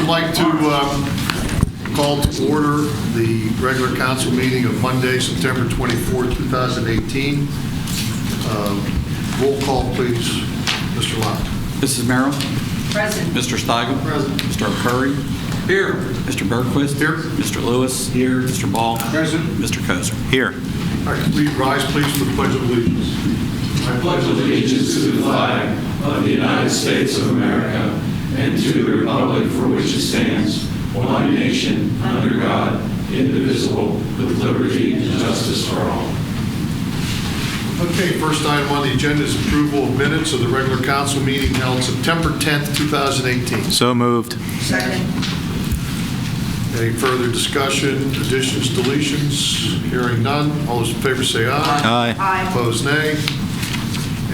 would like to call to order the regular council meeting of Monday, September 24, 2018. Roll call, please. Mr. Lott. Mrs. Merrill? Present. Mr. Steigel? Present. Mr. Curry? Here. Mr. Bergquist? Here. Mr. Lewis? Here. Mr. Ball? Present. Mr. Kozer? Here. All right, please rise, please, for the Pledge of Allegiance. I pledge allegiance to the flag of the United States of America and to the republic for which it stands, one nation, under God, indivisible, with liberty and justice for all. Okay, first item on the agenda is approval of minutes of the regular council meeting held September 10th, 2018. So moved. Second. Any further discussion, additions, deletions? Hearing none. All those in favor say aye. Aye. Aye. Opposed, nay.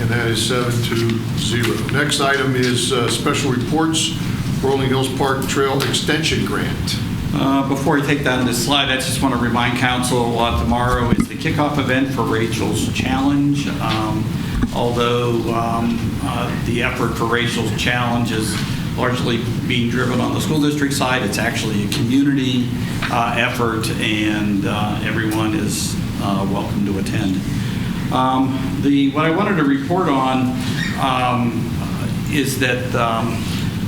And that is 7-0. Next item is special reports, Rolling Hills Park Trail Extension Grant. Before I take down this slide, I just want to remind council tomorrow is the kickoff event for Rachel's Challenge. Although the effort for Rachel's Challenge is largely being driven on the school district side, it's actually a community effort, and everyone is welcome to attend. What I wanted to report on is that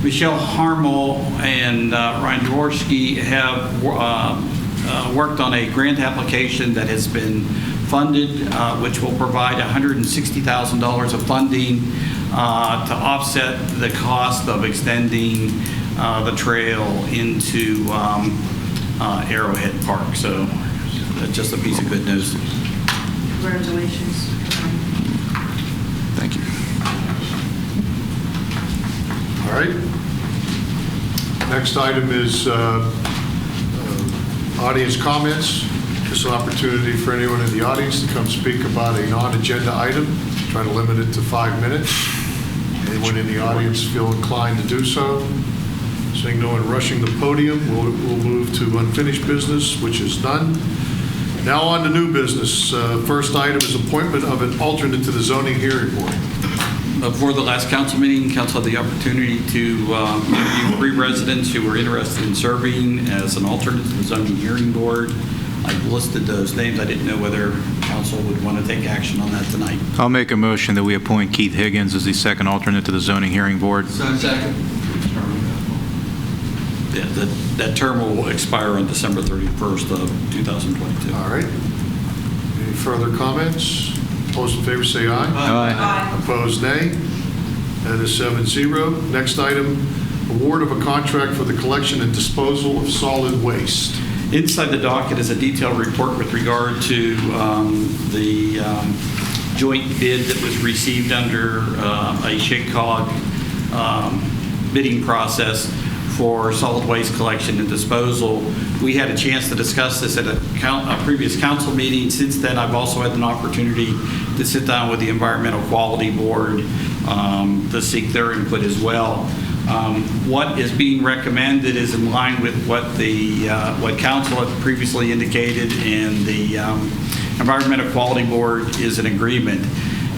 Michelle Harmel and Ryan Dvorsky have worked on a grant application that has been funded, which will provide $160,000 of funding to offset the cost of extending the trail into Arrowhead Park. So that's just a piece of good news. Congratulations. Thank you. All right. Next item is audience comments. This is an opportunity for anyone in the audience to come speak about a non-agenda item. Try to limit it to 5 minutes. Anyone in the audience feel inclined to do so? Seeing no one rushing the podium, we'll move to unfinished business, which is none. Now on to new business. First item is appointment of an alternate to the zoning hearing board. Before the last council meeting, council had the opportunity to interview 3 residents who were interested in serving as an alternate to the zoning hearing board. I've listed those names. I didn't know whether council would want to take action on that tonight. I'll make a motion that we appoint Keith Higgins as the second alternate to the zoning hearing board. Second. Yeah, that term will expire on December 31st of 2022. All right. Any further comments? All those in favor say aye. Aye. Opposed, nay. That is 7-0. Next item, award of a contract for the collection and disposal of solid waste. Inside the docket is a detailed report with regard to the joint bid that was received under a SHACOG bidding process for solid waste collection and disposal. We had a chance to discuss this at a previous council meeting. Since then, I've also had an opportunity to sit down with the Environmental Quality Board to seek their input as well. What is being recommended is in line with what what council had previously indicated, and the Environmental Quality Board is in agreement.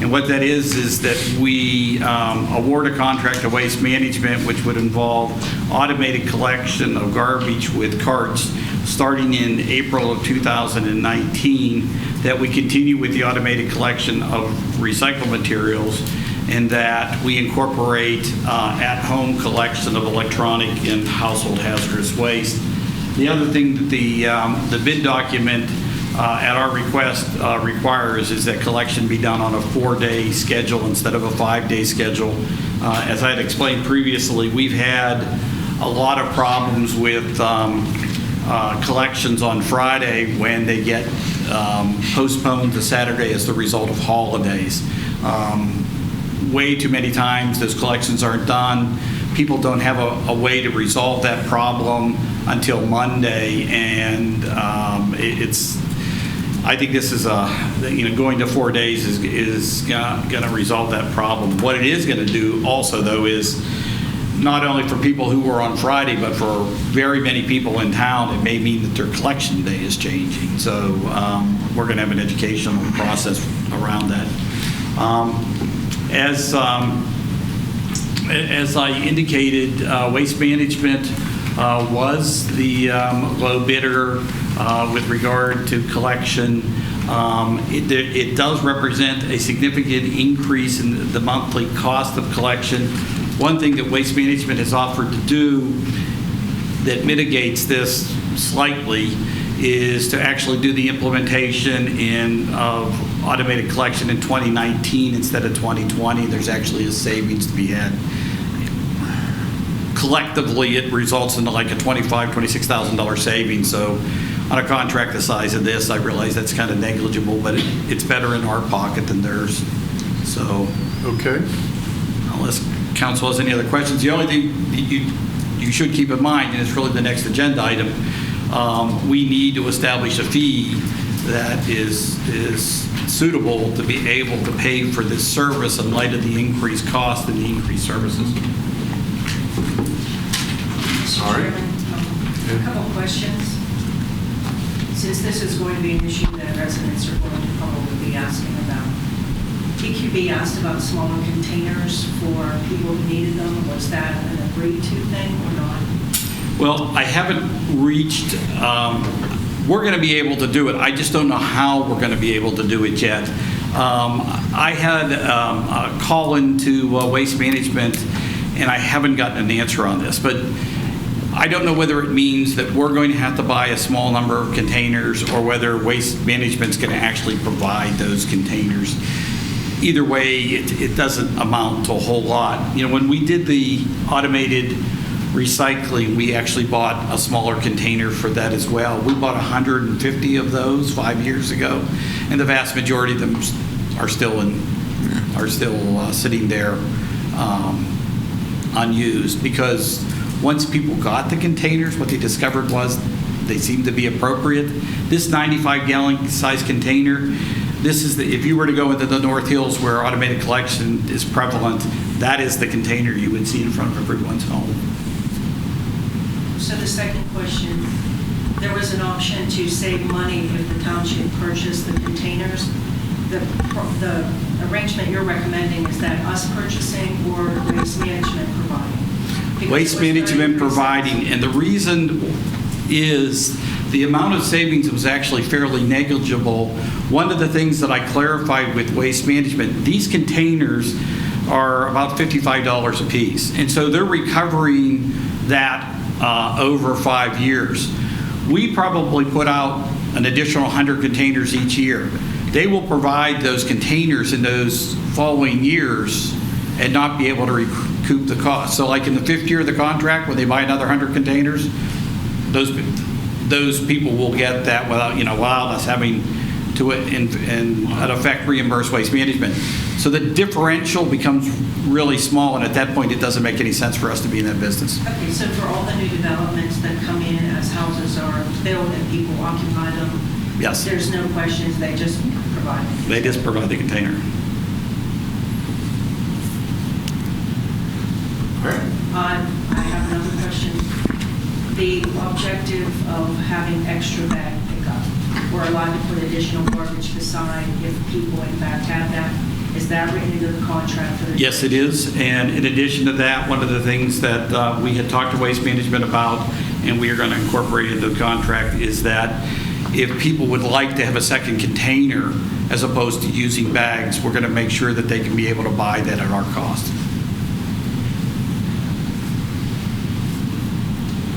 And what that is that we award a contract to Waste Management, which would involve automated collection of garbage with carts starting in April of 2019, that we continue with the automated collection of recycled materials, and that we incorporate at-home collection of electronic and household hazardous waste. The other thing that the bid document at our request requires is that collection be done on a 4-day schedule instead of a 5-day schedule. As I had explained previously, we've had a lot of problems with collections on Friday when they get postponed to Saturday as the result of holidays. Way too many times those collections aren't done. People don't have a way to resolve that problem until Monday, and I think this is going to 4 days is going to resolve that problem. What it is going to do also, though, is not only for people who were on Friday, but for very many people in town, it may mean that their collection day is changing. So we're going to have an educational process around that. As I indicated, Waste Management was the low bidder with regard to collection. It does represent a significant increase in the monthly cost of collection. One thing that Waste Management has offered to do that mitigates this slightly is to actually do the implementation of automated collection in 2019 instead of 2020. There's actually a savings to be had. Collectively, it results in like a $25,000, $26,000 savings. So on a contract the size of this, I realize that's kind of negligible, but it's better in our pocket than theirs. So, Okay. unless council has any other questions, the only thing you should keep in mind, and it's really the next agenda item, we need to establish a fee that is suitable to be able to pay for this service in light of the increased cost and the increased services. All right. A couple of questions. Since this is going to be an issue that residents are going to probably be asking about, PQB asked about smaller containers for people who needed them. Was that an agreed to thing or not? Well, I haven't reached, we're going to be able to do it. I just don't know how we're going to be able to do it yet. I had a call into Waste Management, and I haven't gotten an answer on this, but I don't know whether it means that we're going to have to buy a small number of containers or whether Waste Management's going to actually provide those containers. Either way, it doesn't amount to a whole lot. You know, when we did the automated recycling, we actually bought a smaller container for that as well. We bought 150 of those 5 years ago, and the vast majority of them are still sitting there unused, because once people got the containers, what they discovered was they seemed to be appropriate. This 95-gallon size container, this is if you were to go into the North Hills where automated collection is prevalent, that is the container you would see in front of everyone's home. So the second question, there was an option to save money if the township purchased the containers. The arrangement you're recommending, is that us purchasing or Waste Management providing? Because Waste it was Management very providing, and the reason is the amount of savings was actually fairly negligible. One of the things that I clarified with Waste Management, these containers are about $55 a piece, and so they're recovering that over 5 years. We probably put out an additional 100 containers each year. They will provide those containers in those following years and not be able to recoup the cost. So like in the 5th year of the contract, when they buy another 100 containers, those people will get that without us having to, in effect, reimburse Waste Management. So the differential becomes really small, and at that point, it doesn't make any sense for us to be in that business. Okay, so for all the new developments that come in as houses are built and people occupy them, Yes. there's no questions, they just provide it? They just provide the container. All right. I have another question. The objective of having extra bag pickup, we're allowed to put additional garbage beside if people in fact have that. Is that written into the contract? For the Yes, it is. And in addition to that, one of the things that we had talked to Waste Management about, and we are going to incorporate into the contract, is that if people would like to have a second container as opposed to using bags, we're going to make sure that they can be able to buy that at our cost.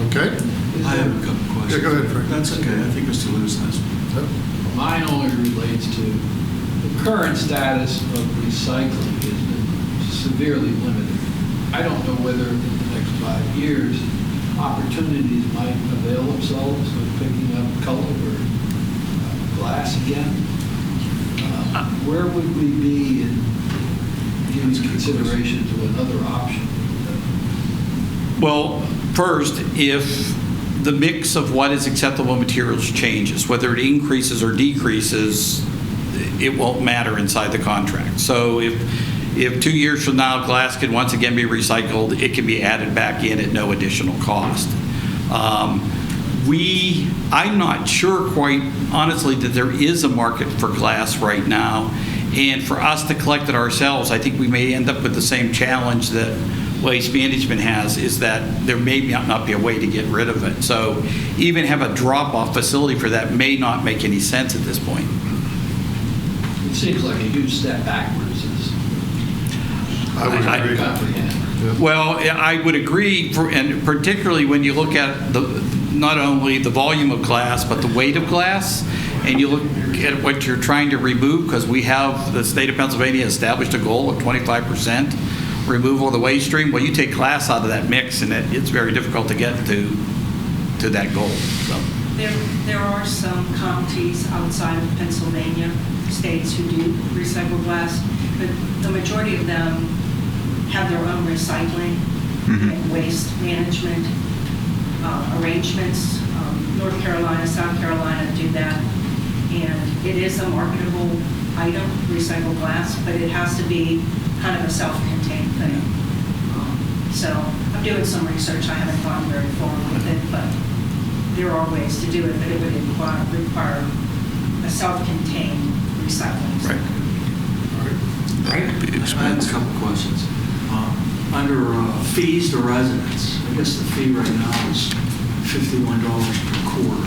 Okay. I have a couple questions. Yeah, go ahead, Frank. That's okay. I think Mr. Lewis has one. Mine only relates to the current status of recycling has been severely limited. I don't know whether in the next 5 years opportunities might avail themselves of picking up color or glass again. Where would we be in giving consideration to another option? Well, first, if the mix of what is acceptable materials changes, whether it increases or decreases, it won't matter inside the contract. So if 2 years from now glass can once again be recycled, it can be added back in at no additional cost. I'm not sure, quite honestly, that there is a market for glass right now. And for us to collect it ourselves, I think we may end up with the same challenge that Waste Management has is that there may not be a way to get rid of it. So even have a drop-off facility for that may not make any sense at this point. It seems like a huge step backwards. I would I- agree. Comprehend. Well, I would agree, and particularly when you look at not only the volume of glass, but the weight of glass, and you look at what you're trying to remove, because the state of Pennsylvania established a goal of 25% removal of the waste stream. Well, you take glass out of that mix, and it's very difficult to get to that goal. So. There are some counties outside of Pennsylvania, states who do recycle glass, but the majority of them have their own recycling and waste management arrangements. North Carolina, South Carolina do that. And it is a marketable item, recycled glass, but it has to be kind of a self-contained thing. So I'm doing some research. I haven't gone very far with it, but there are ways to do it, but it would require a self-contained recycling. Right. I have a couple questions. Under fees to residents, I guess the fee right now is $51 per quarter.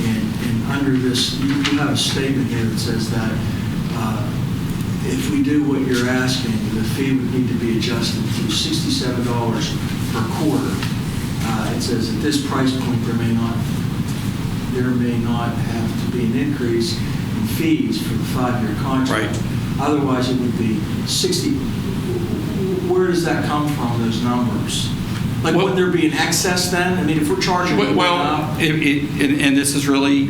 And under this, you have a statement here that says that if we do what you're asking, the fee would need to be adjusted to $67 per quarter. It says at this price point, there may not have to be an increase in fees for the 5-year contract. Right. Otherwise, it would be 60. Where does that come from, those numbers? Like, Well- would there be an excess then? I mean, if we're charging... Well, and this is really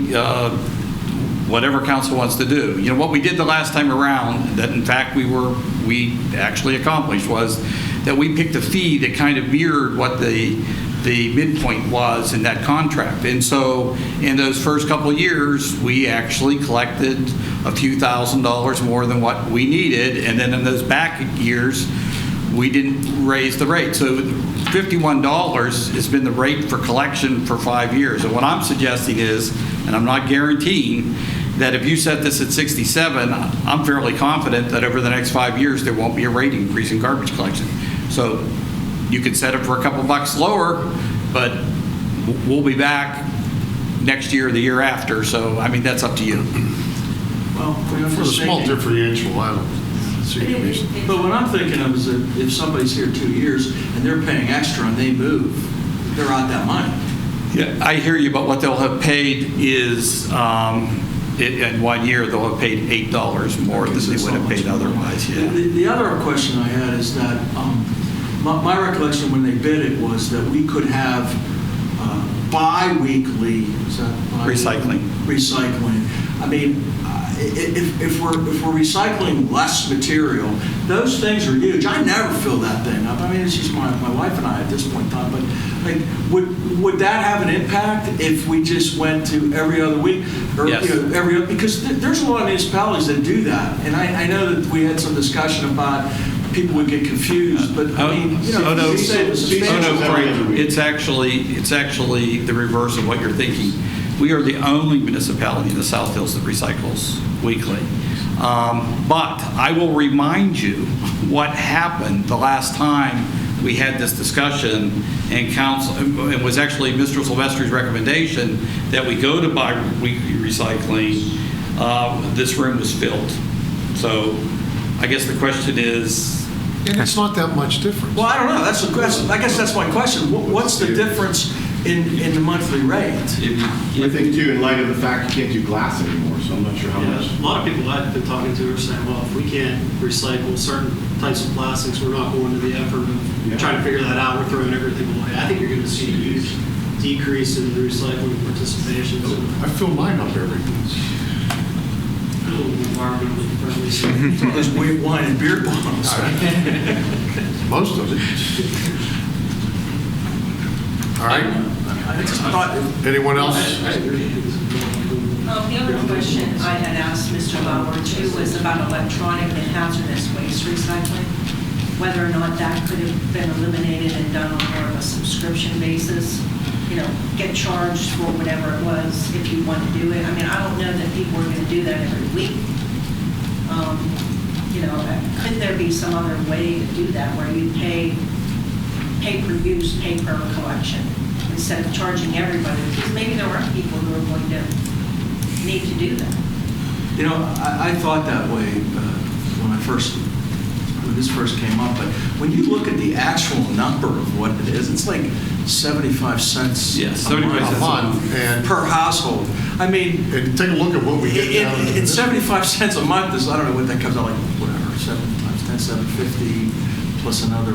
whatever council wants to do. You know, what we did the last time around, that in fact we actually accomplished, was that we picked a fee that kind of mirrored what the midpoint was in that contract. And so in those first couple of years, we actually collected a few $1,000s more than what we needed. And then in those back years, we didn't raise the rate. So $51 has been the rate for collection for 5 years. And what I'm suggesting is, and I'm not guaranteeing, that if you set this at 67, I'm fairly confident that over the next 5 years, there won't be a rate increase in garbage collection. So you could set it for a couple bucks lower, but we'll be back next year or the year after. So, I mean, that's up to you. Well, For the small differential, I don't see the reason. But what I'm thinking of is that if somebody's here 2 years and they're paying extra and they move, they're out that money. Yeah, I hear you, but what they'll have paid is, in 1 year, they'll have paid $8 more than they would have paid otherwise, yeah. The other question I had is that my recollection when they bid it was that we could have bi-weekly, is that Recycling. Recycling. I mean, if we're recycling less material, those things are huge. I never fill that thing up. I mean, it's just my wife and I at this point in time. But like, would that have an impact if we just went to every other week, or Yes. every other? Because there's a lot of municipalities that do that, and I know that we had some discussion about people would get confused. But I mean, you know, no, you say it was substantial. Frank, it's actually the reverse of what you're thinking. We are the only municipality in the South Hills that recycles weekly. But I will remind you what happened the last time we had this discussion, and council, it was actually Mr. Sylvester's recommendation that we go to bi-weekly recycling. This room was filled. So I guess the question is, And it's not that much difference. Well, I don't know. That's the question. I guess that's my question. What's the difference in the monthly rate? I think too, in light of the fact you can't do glass anymore, so I'm not sure how Yeah, much. a lot of people I've been talking to are saying, well, if we can't recycle certain types of plastics, we're not going to the effort of trying to figure that out. We're throwing everything away. I think you're going to see a huge decrease in the recycling participation. So I fill mine up every week. a little environmentally friendly. So There's white wine and beer bottles. Most of it. All right. I just thought. Anyone else? The other question I had asked Mr. Lauer too was about electronic and hazardous waste recycling, whether or not that could have been eliminated and done on more of a subscription basis, you know, get charged for whatever it was if you want to do it. I mean, I don't know that people are going to do that every week. You know, could there be some other way to do that where you pay pay-per-use, pay-per-collection, instead of charging everybody, because maybe there are people who are going to need to do that. You know, I thought that way when this first came up, but when you look at the actual number of what it is, it's like 75 cents Yes, a 75 month cents a month, and- per household. I mean, And take a look at what we get down in in this. 75 cents a month is, I don't know what that comes out like, whatever, 7 times 10, 750 plus another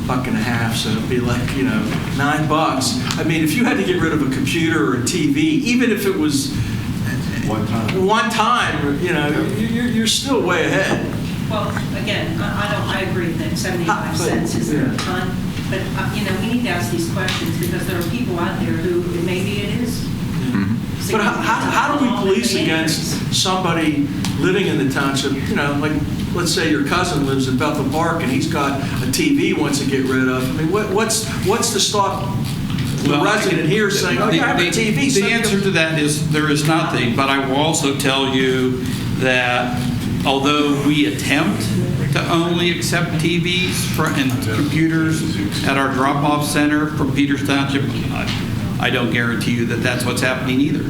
$1.50, so it'd be like, you know, $9. I mean, if you had to get rid of a computer or a TV, even if it was one time, you know, you're still way ahead. Well, again, I agree that 75 cents is a ton, but, you know, we need to ask these questions because there are people out there who, maybe it is. But how do we police against somebody living in the township, you know, like, let's say your cousin lives in Bethel Park and he's got a TV he wants to get rid of. I mean, what's to stop the resident here saying, oh, yeah, I have a TV. The answer to that is there is nothing, but I will also tell you that although we attempt to only accept TVs and computers at our drop-off center from Peters Township, I don't guarantee you that that's what's happening either.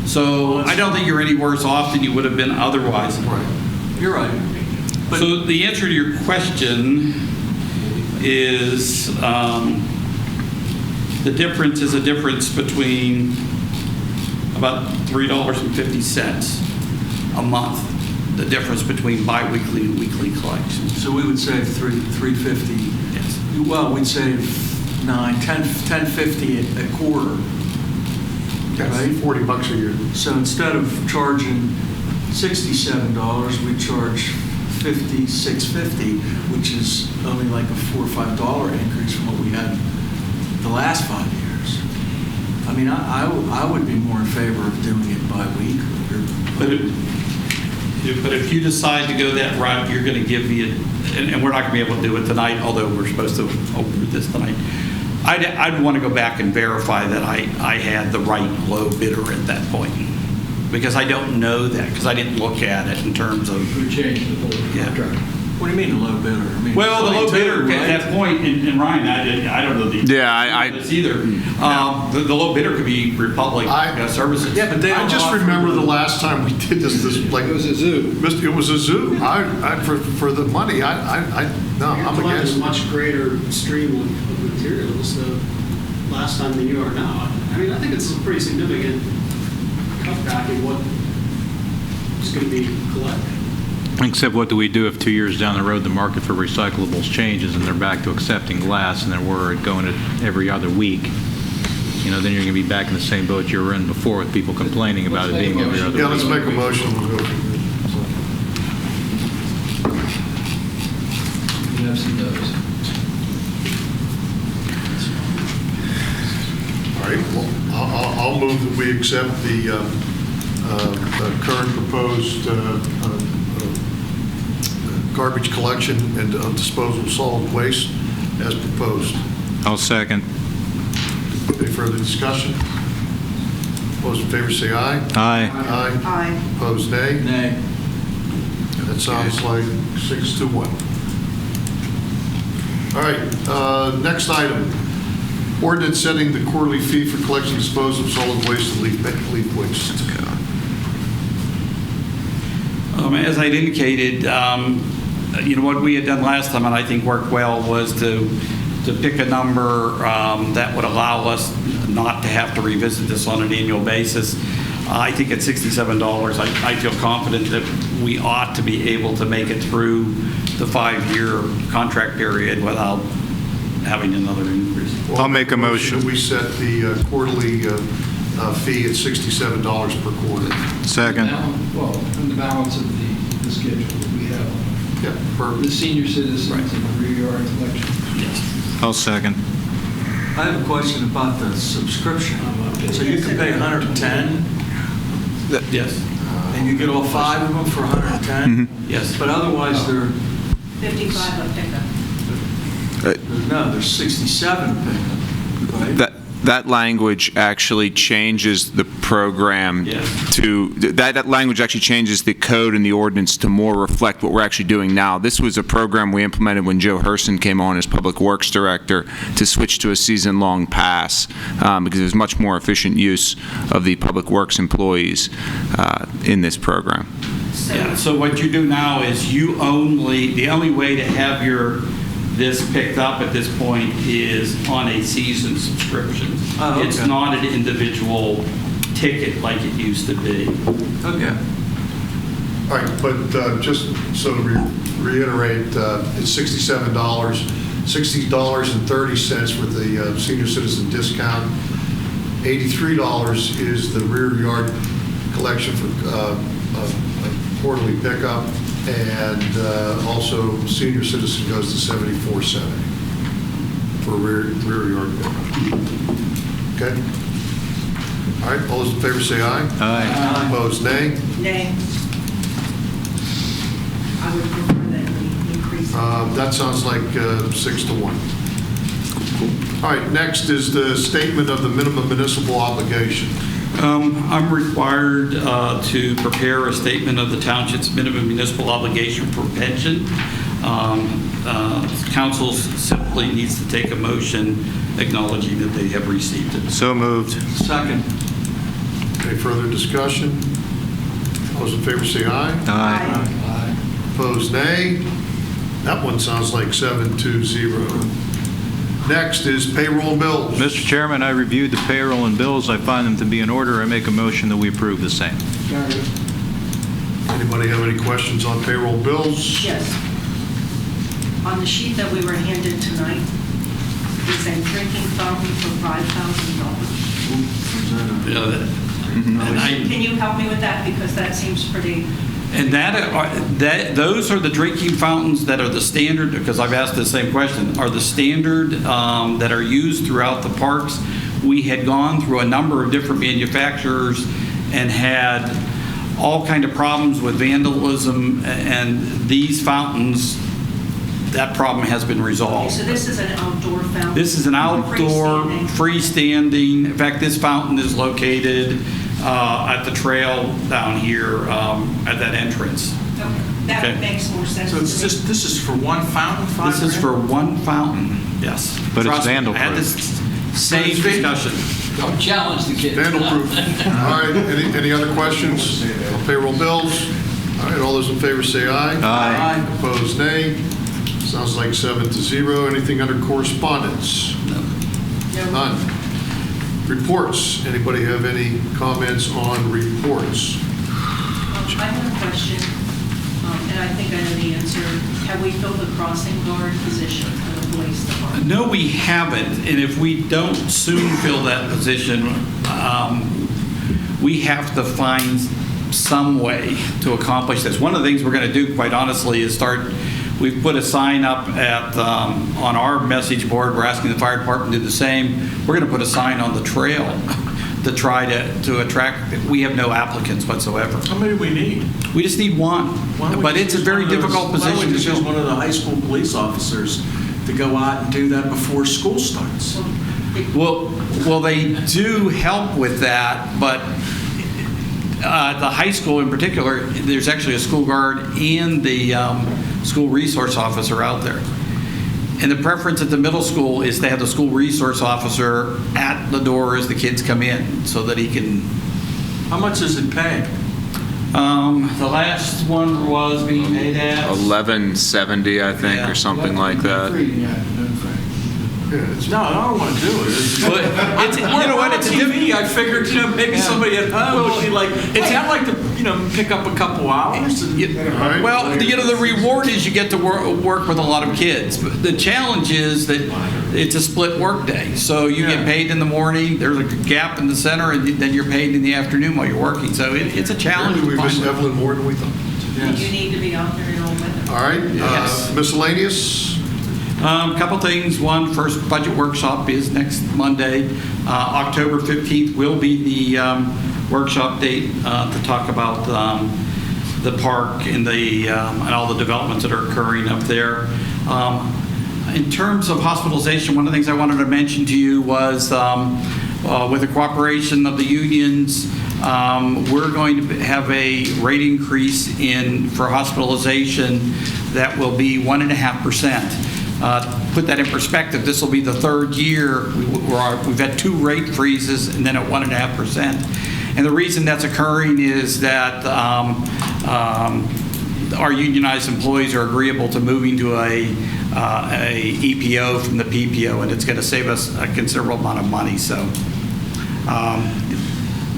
So I don't think you're any worse off than you would have been otherwise. Right. You're right. But So the answer to your question is the difference is a difference between about $3.50 a month, the difference between biweekly and weekly collections. So we would save $3.50. Yes. Well, we'd save $10.50 a quarter. That's Right? $40 a year. So instead of charging $67, we charge $56.50, which is only like a $4 or $5 increase from what we had the last 5 years. I mean, I would be more in favor of doing it bi-week. But if you decide to go that route, you're going to give me and we're not going to be able to do it tonight, although we're supposed to open this tonight. I'd want to go back and verify that I had the right low bidder at that point, because I don't know that, because I didn't look at it in terms of. We changed the whole contract. What do you mean a low bidder? I mean, Well, the low 22, bidder right? at that point, and Ryan, I don't know the. It's either. The low bidder could be Republic Services. Yeah, but they I don't just offer remember the last time we did this like. It was a zoo. It was a zoo. For the money, no, You're I'm collecting against a much greater stream of materials last time than you are now. I mean, I think it's a pretty significant cutback in what is going to be collected. Except what do we do if 2 years down the road the market for recyclables changes and they're back to accepting glass and then we're going it every other week? You know, then you're going to be back in the same boat you were in before with people complaining about it being every other week. Yeah, let's make a motion. We'll go from You have some those. there. All right, well, I'll move that we accept the current proposed garbage collection and disposal of solid waste as proposed. I'll second. Any further discussion? Those in favor say aye. Aye. Aye. Aye. Opposed, nay. Nay. That sounds like 6-1. All right, next item. Ordinance setting the quarterly fee for collection and disposal of solid waste and leaf waste. As I'd indicated, you know, what we had done last time, and I think worked well, was to pick a number that would allow us not to have to revisit this on an annual basis. I think at $67, I feel confident that we ought to be able to make it through the 5-year contract period without having another increase. I'll make a motion. That we set the quarterly fee at $67 per quarter. Second. Well, from the balance of the schedule that we have Yeah, for the senior citizens and the rear yard collection. Yes. I'll second. I have a question about the subscription. So you can pay $110 Yes. and you get all 5 of them for $110? Yes. But otherwise they're, 55 a pickup. no, there's 67 a pickup, right? That language actually changes the program Yeah. to, that language actually changes the code and the ordinance to more reflect what we're actually doing now. This was a program we implemented when Joe Herson came on as Public Works Director to switch to a season-long pass because there's much more efficient use of the Public Works employees in this program. Yeah, so what you do now is the only way to have this picked up at this point is on a season subscription. Oh, okay. It's not an individual ticket like it used to be. Okay. All right, but just so to reiterate, it's $67, $60.30 with the senior citizen discount. $83 is the rear yard collection for quarterly pickup, and also senior citizen goes to $74.70 for rear yard pickup. Okay? All right, all those in favor say aye. Aye. Opposed, nay. Nay. I would prefer that we increase. That sounds like 6 to 1. All right, next is the statement of the minimum municipal obligation. I'm required to prepare a statement of the township's minimum municipal obligation for pension. Council simply needs to take a motion acknowledging that they have received it. So moved. Second. Any further discussion? All those in favor say aye. Aye. Opposed, nay. That one sounds like 7-0. Next is payroll and bills. Mr. Chairman, I reviewed the payroll and bills. I find them to be in order. I make a motion that we approve the same. Anybody have any questions on payroll and bills? Yes. On the sheet that we were handed tonight, it's a drinking fountain for $5,000. Can you help me with that? Because that seems pretty... And those are the drinking fountains that are the standard, because I've asked the same question, are the standard that are used throughout the parks. We had gone through a number of different manufacturers and had all kind of problems with vandalism, and these fountains, that problem has been resolved. So this is an outdoor fountain? This is an outdoor, freestanding. In fact, this fountain is located at the trail down here at that entrance. Okay. That Okay. makes more sense. So it's to me. just, this is for one fountain? This is for one fountain, yes. But it's Trust me, vandal I had proof. this same discussion. Don't challenge the kids. Vandal-proof. All right, any other questions on payroll bills? All right, all those in favor say aye. Aye. Opposed, nay. Sounds like 7-0. Anything under correspondence? No. None. Reports. Anybody have any comments on reports? I have a question, and I think I know the answer. Have we filled the crossing guard position for the police department? No, we haven't, and if we don't soon fill that position, we have to find some way to accomplish this. One of the things we're going to do, quite honestly, is we've put a sign up on our message board. We're asking the fire department to do the same. We're going to put a sign on the trail to try to attract. We have no applicants whatsoever. How many do we need? We just need one, Why don't we but just it's a use very one of those- difficult Why don't position we to just use fill. one of the high school police officers to go out and do that before school starts? Well, they do help with that, but the high school in particular, there's actually a school guard and the school resource officer out there. And the preference at the middle school is to have the school resource officer at the door as the kids come in so that he can... How much does it pay? The last one was being paid at... $11.70, I think, Yeah. or something like that. No, I don't want to do it. But it's, you know what, it's a TV, I figured, maybe somebody at home would be like, hey, I'd like to, pick up a couple hours. And, right. Well, the reward is you get to work with a lot of kids. But the challenge is that it's a split work day. So you get paid in the morning, there's a gap in the center, and then you're paid in the afternoon while you're working. So it's a challenge. Apparently we to missed find- Evelyn more than we thought. You need to be out there in all weather. All right, Yes. miscellaneous? Couple things. One, first budget workshop is next Monday. October 15th will be the workshop date to talk about the park and and all the developments that are occurring up there. In terms of hospitalization, one of the things I wanted to mention to you was with the cooperation of the unions, we're going to have a rate increase for hospitalization that will be 1.5%. Put that in perspective, this will be the third year we've had 2 rate freezes and then at 1.5%. And the reason that's occurring is that our unionized employees are agreeable to moving to a EPO from the PPO, and it's going to save us a considerable amount of money. So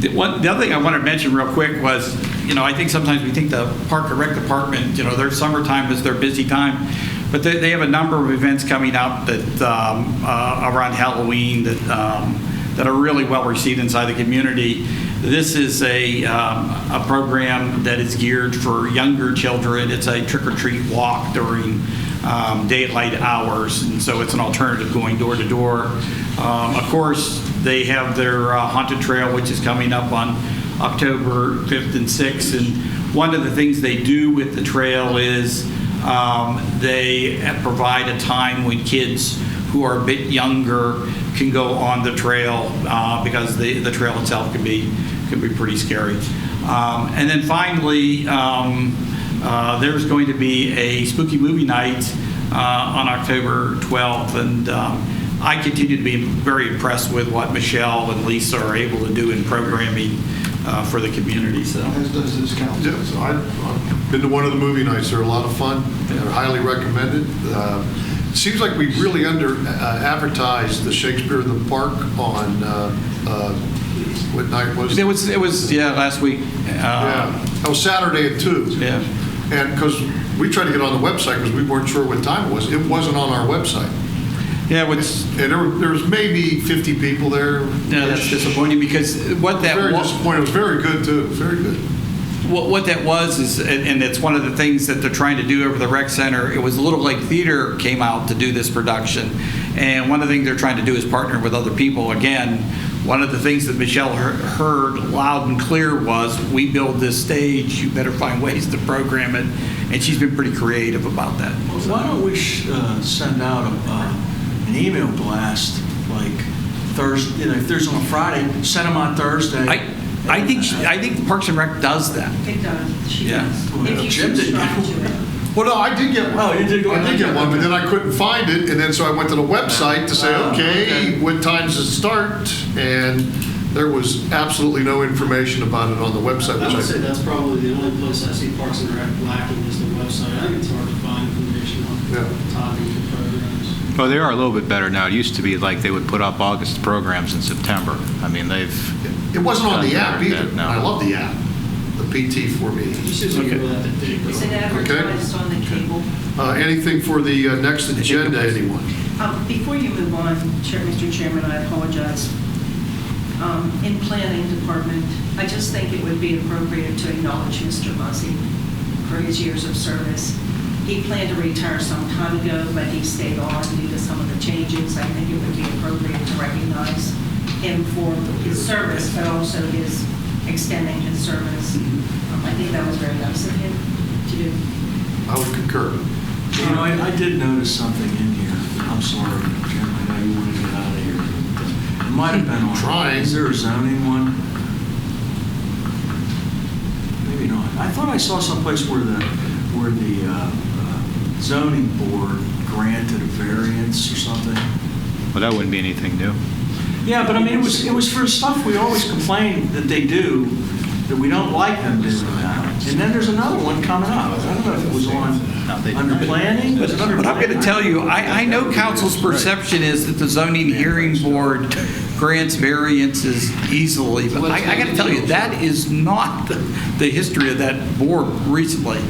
the other thing I wanted to mention real quick was, I think sometimes we think the Park and Rec Department, their summertime is their busy time, but they have a number of events coming up that around Halloween that are really well received inside the community. This is a program that is geared for younger children. It's a trick-or-treat walk during daylight hours, and so it's an alternative going door to door. Of course, they have their haunted trail, which is coming up on October 5th and 6th, and one of the things they do with the trail is they provide a time when kids who are a bit younger can go on the trail because the trail itself can be pretty scary. And then finally, there's going to be a spooky movie night on October 12th, and I continue to be very impressed with what Michelle and Lisa are able to do in programming for the community. So. As does this council. Yeah, so I've been to one of the movie nights. They're a lot of fun. They're highly recommended. It seems like we really advertised the Shakespeare in the Park on what night was it? It was last week. It was Saturday at 2. Yeah. And because we tried to get on the website because we weren't sure what time it was. It wasn't on our website. Yeah, and there was maybe 50 people there. Yeah, that's disappointing because what that very disappointing. It was very good too. Very good. What that was is, and it's one of the things that they're trying to do over the rec center. It was Little Lake Theater came out to do this production, and one of the things they're trying to do is partner with other people. Again, one of the things that Michelle heard loud and clear was, "We build this stage. You better find ways to program it," and she's been pretty creative about that. Well, why don't we send out an email blast like Thursday? If there's on a Friday, send them on Thursday. I think Parks and Rec does that. It does. She Yeah. does. Well, If you Jim didn't. subscribe to it. Well, no, I did get one. Oh, you did go. I did get one, but then I couldn't find it, and then so I went to the website to say, okay, what times does it start? And there was absolutely no information about it on the website. I would say that's probably the only place I see Parks and Rec lacking is the website. I think it's hard to find information on timing of programs. Well, they are a little bit better now. It used to be like they would put up August programs in September. I mean, It wasn't on the app either. No. I love the app, the PT4B. You should look at that. Is it advertised on the cable? Anything for the next agenda, anyone? Before you move on, Mr. Chairman, I apologize. In planning department, I just think it would be appropriate to acknowledge Mr. Muzzy for his years of service. He planned to retire some time ago, but he stayed on due to some of the changes. I think it would be appropriate to recognize him for his service, but also his extending his service. I think that was very nice of him to do. I would concur. I did notice something in here. I'm sorry, Jim, I know you want to get out of here. It might have been on. Trying. Is there a zoning one? Maybe not. I thought I saw someplace where the zoning board granted a variance or something. Well, that wouldn't be anything new. Yeah, but I mean, it was for stuff we always complain that they do, that we don't like them doing that. And then there's another one coming up. I don't know if it was on under planning. But I'm going to tell you, I know council's perception is that the zoning hearing board grants variances easily, but I got to tell you, that is not the history of that board recently.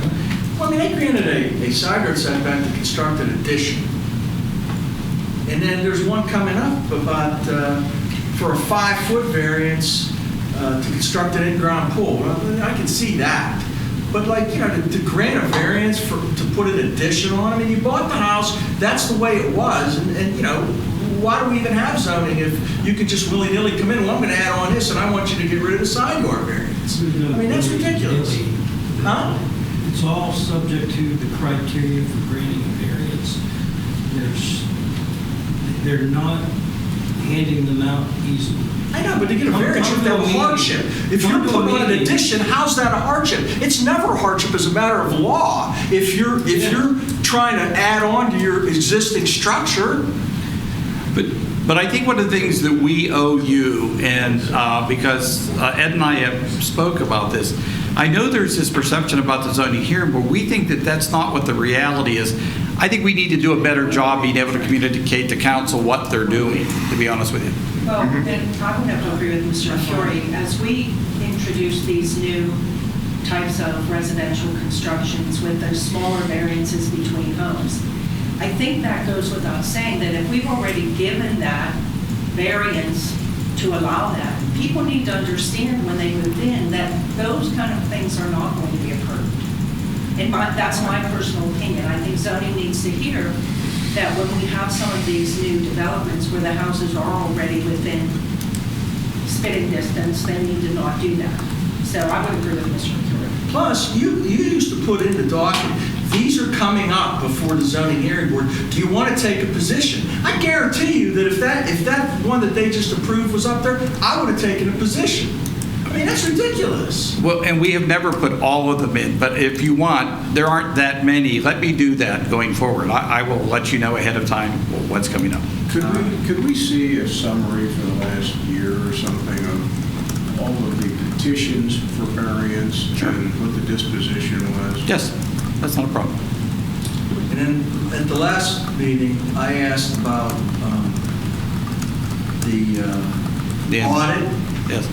Well, I mean, they granted a side yard setback to construct an addition. And then there's one coming up about for a 5-foot variance to construct an in-ground pool. Well, I can see that. But to grant a variance to put an addition on, I mean, you bought the house, that's the way it was. And why do we even have zoning if you could just willy-nilly come in, well, I'm going to add on this and I want you to get rid of the side yard variance. I mean, that's ridiculous. Huh? It's all subject to the criteria for granting a variance. they're not handing them out easily. I know, but to get a variance, you have to have a hardship. If you're putting on an addition, how's that a hardship? It's never a hardship as a matter of law. If you're trying to add on to your existing structure. But I think one of the things that we owe you, and because Ed and I have spoke about this, I know there's this perception about the zoning hearing, but we think that that's not what the reality is. I think we need to do a better job being able to communicate to council what they're doing, to be honest with you. Well, then I would have to agree with Mr. Fiore. As we introduce these new types of residential constructions with those smaller variances between homes, I think that goes without saying that if we've already given that variance to allow that, people need to understand when they move in that those kind of things are not going to be approved. And that's my personal opinion. I think zoning needs to hear that when we have some of these new developments where the houses are already within spitting distance, they need to not do that. So I would agree with Mr. McCure. Plus, you used to put in the document, these are coming up before the zoning hearing board. Do you want to take a position? I guarantee you that if that one that they just approved was up there, I would have taken a position. I mean, that's ridiculous. Well, and we have never put all of them in, but if you want, there aren't that many. Let me do that going forward. I will let you know ahead of time what's coming up. Could we see a summary for the last year or something of all of the petitions for variance and what the disposition was? Yes, that's not a problem. And then at the last meeting, I asked about the audit. Yes.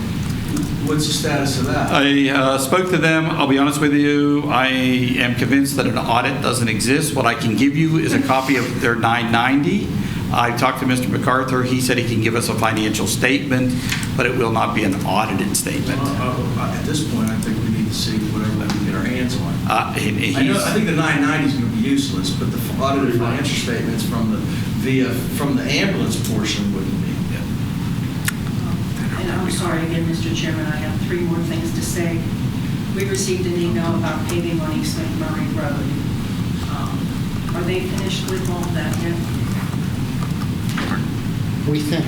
What's the status of that? I spoke to them. I'll be honest with you. I am convinced that an audit doesn't exist. What I can give you is a copy of their 990. I talked to Mr. MacArthur. He said he can give us a financial statement, but it will not be an audited statement. At this point, I think we need to see whatever we can get our hands on. I think the 990 is going to be useless, but the audited financial statements from the ambulance portion wouldn't be. And I'm sorry again, Mr. Chairman, I have 3 more things to say. We received an email about paving on East McMurray Road. Are they finished with all of that yet? We think.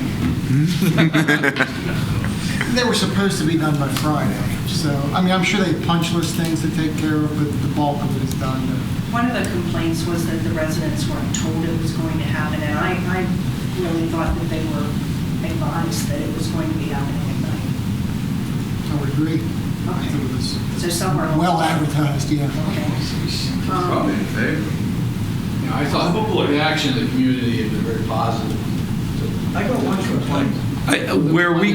They were supposed to be done by Friday. So, I mean, I'm sure they have punch list things to take care of, but the bulk of it is done. One of the complaints was that the residents weren't told it was going to happen, and I really thought that they were advised that it was going to be happening at night. I would agree. Okay. It was So somewhere along well the line. advertised, yeah. Okay. Probably in favor. You know, I thought the reaction of the community has been very positive. I got one complaint. Where we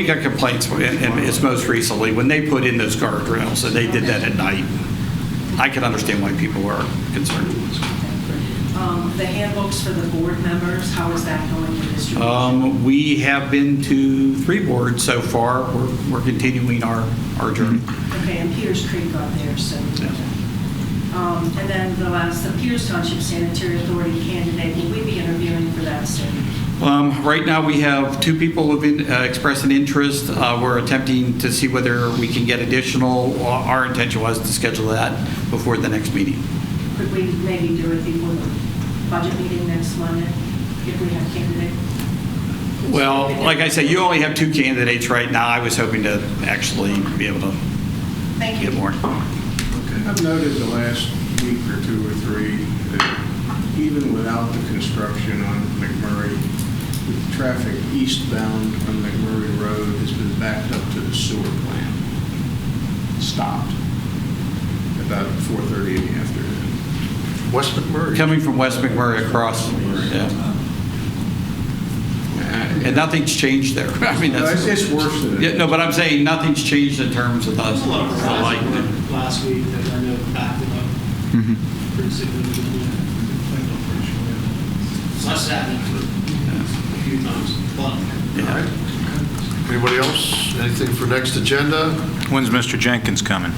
got complaints, and it's most recently, when they put in those guardrails, and they did that at night, I can understand why people are concerned. The handbooks for the board members, how is that going to distribution? We have been to 3 boards so far. We're continuing our journey. Okay, and Peters Creek got theirs, so. And then the Peters Township Sanitary Authority candidate, will we be interviewing for that soon? Right now, we have 2 people who have been expressed an interest. We're attempting to see whether we can get additional. Our intention was to schedule that before the next meeting. Could we maybe do it before the budget meeting next Monday, if we have candidates? Well, like I said, you only have 2 candidates right now. I was hoping to actually be able to get more. I've noted the last week or 2 or 3 that even without the construction on McMurray, the traffic eastbound on McMurray Road has been backed up to the sewer plant. Stopped about 4:30 in the afternoon. West McMurray. Coming from West McMurray across, yeah. And nothing's changed there. I mean, that's... It's worse than it Yeah, no, but I'm saying nothing's changed in terms of the There's a lot of light. traffic last week that I know backed it up pretty significantly. So that's happened a few times. All right. Anybody else? Anything for next agenda? When's Mr. Jenkins coming?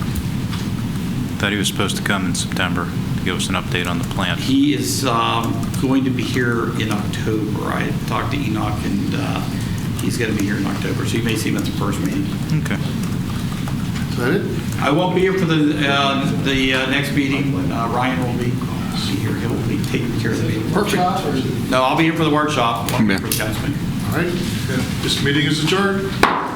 Thought he was supposed to come in September to give us an update on the plant. He is going to be here in October. I talked to Enoch, and he's going to be here in October, so you may see him at the first meeting. Okay. Is that it? I won't be here for the next meeting. Ryan will be here. He'll be taking care of the meeting. Workshop or is it? No, I'll be here for the workshop. I'll be here for the council meeting. All right, this meeting is adjourned.